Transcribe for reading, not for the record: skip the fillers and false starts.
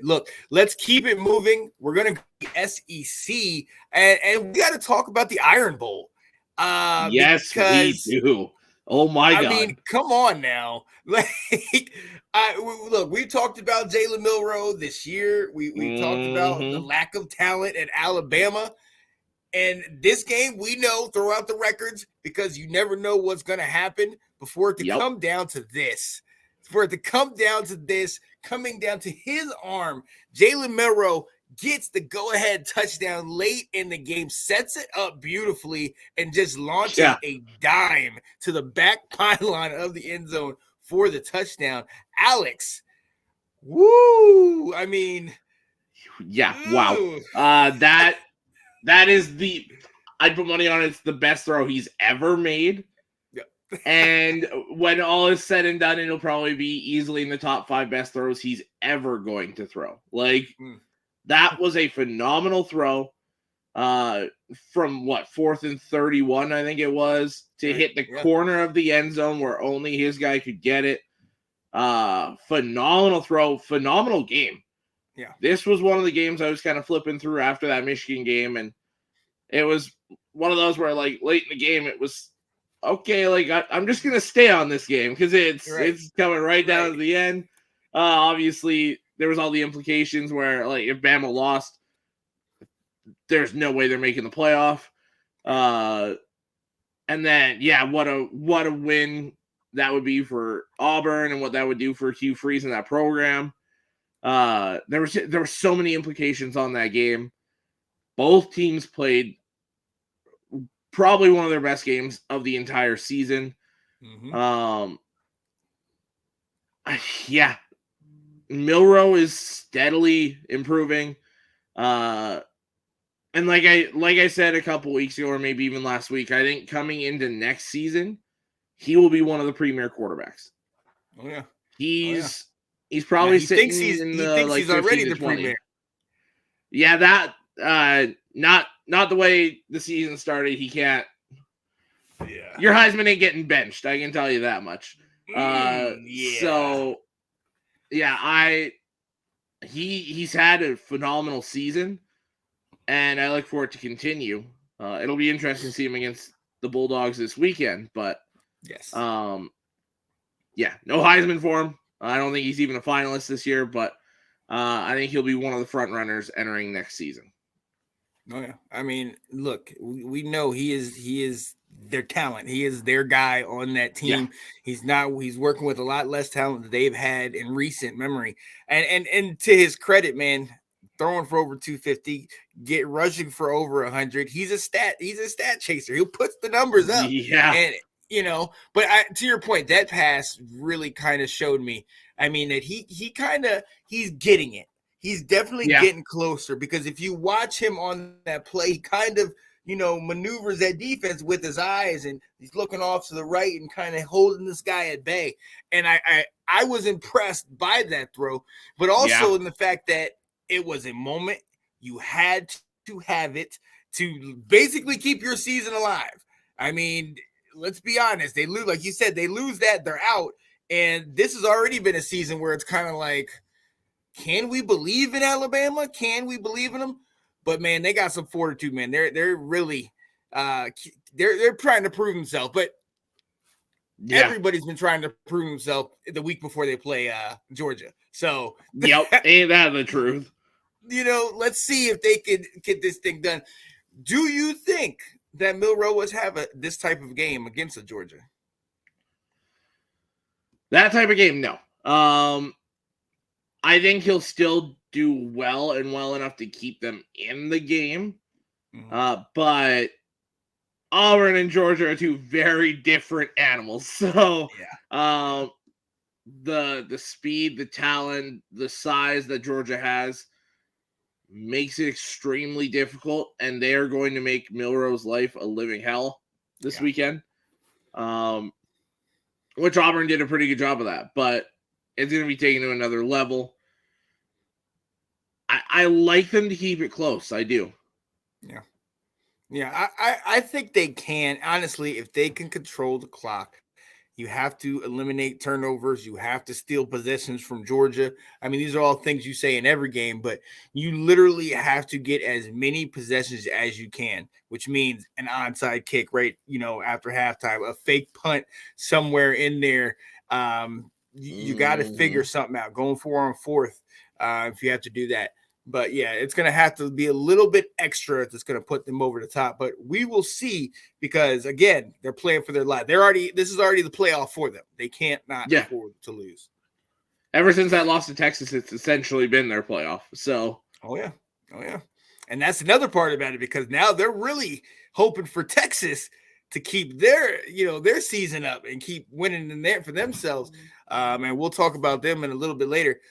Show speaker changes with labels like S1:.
S1: Look, let's keep it moving. We're going to go to SEC, and we got to talk about the Iron Bowl.
S2: Yes, we
S1: Because
S2: do. Oh my God.
S1: I mean, come on now. Like, look, we talked about Jalen Milroe this year. We talked about the lack of talent at Alabama. And this game, we know, throw out the records because you never know what's going to happen before it to come down to this. For it to come down to this, coming down to his arm, Jalen Milroe gets the go-ahead touchdown late in the game, sets it up beautifully, and just launches a dime to the back pylon of the end zone for the touchdown. Alex, woo! I mean,
S2: wow. That is I'd put money on it's the best throw he's ever made. And when all is said and done, it'll probably be easily in the top 5 best throws he's ever going to throw. Like, that was a phenomenal throw from, 4th and 31, I think it was, to hit the corner of the end zone where only his guy could get it. Phenomenal throw, phenomenal game.
S1: Yeah.
S2: This was one of the games I was kind of flipping through after that Michigan game, and it was one of those where, like, late in the game, it was, okay, like, I'm just going to stay on this game because it's coming right down to the end. Obviously, there was all the implications where, like, if Bama lost, there's no way they're making the playoff. And then, what a win that would be for Auburn and what that would do for Hugh Freeze in that program. There were so many implications on that game. Both teams played probably one of their best games of the entire season. Milroe is steadily improving. And like I said a couple weeks ago, or maybe even last week, I think coming into next season, he will be one of the premier quarterbacks.
S1: Oh yeah.
S2: He's probably sitting in the like
S1: he's already the
S2: 20.
S1: premier.
S2: Yeah, that not the way the season started. He can't.
S1: Yeah.
S2: Your Heisman ain't getting benched. I can tell you that much. So, he's had a phenomenal season, and I look for it to continue. It'll be interesting to see him against the Bulldogs this weekend, but no Heisman for him. I don't think he's even a finalist this year, but I think he'll be one of the front runners entering next season.
S1: Oh yeah, I mean, look, we know he is their talent. He is their guy on that team. Yeah. He's working with a lot less talent that they've had in recent memory. And to his credit, man, throwing for over 250, rushing for over 100. He's a stat chaser. He'll put the numbers up.
S2: Yeah.
S1: And but to your point, that pass really kind of showed me. I mean, that he's getting it. He's definitely getting closer, because if you watch him on that play, he kind of, maneuvers that defense with his eyes, and he's looking off to the right and kind of holding this guy at bay. And I was impressed by that throw, but also in the fact that it was a moment you had to have it to basically keep your season alive. I mean, let's be honest. They lose, like you said, they lose that, they're out. And this has already been a season where it's kind of like, can we believe in Alabama? Can we believe in them? But man, they got some fortitude, man. They're really they're trying to prove themselves. But everybody's been trying to prove themselves the week before they play Georgia. So
S2: ain't that the truth?
S1: Let's see if they could get this thing done. Do you think that Milroe was have this type of game against Georgia?
S2: That type of game, no. I think he'll still do well and well enough to keep them in the game. But Auburn and Georgia are two very different animals. So the speed, the talent, the size that Georgia has makes it extremely difficult, and they are going to make Milroe's life a living hell this weekend. Which Auburn did a pretty good job of that, but it's going to be taken to another level. I like them to keep it close. I do.
S1: Yeah. Yeah, I think they can. Honestly, if they can control the clock, You have to eliminate turnovers. You have to steal possessions from Georgia. I mean, these are all things you say in every game, but you literally have to get as many possessions as you can, which means an onside kick, right? After halftime, a fake punt somewhere in there. You got to figure something out. Going 4 on 4th, if you have to do that. But yeah, it's going to have to be a little bit extra that's going to put them over the top. But we will see, because again, they're playing for their life. This is already the playoff for them. They can't not afford to lose.
S2: Ever since that loss to Texas, it's essentially been their playoff. So,
S1: oh yeah, and that's another part about it, because now they're really hoping for Texas to keep their season up and keep winning in there for themselves. And we'll talk about them in a little bit later.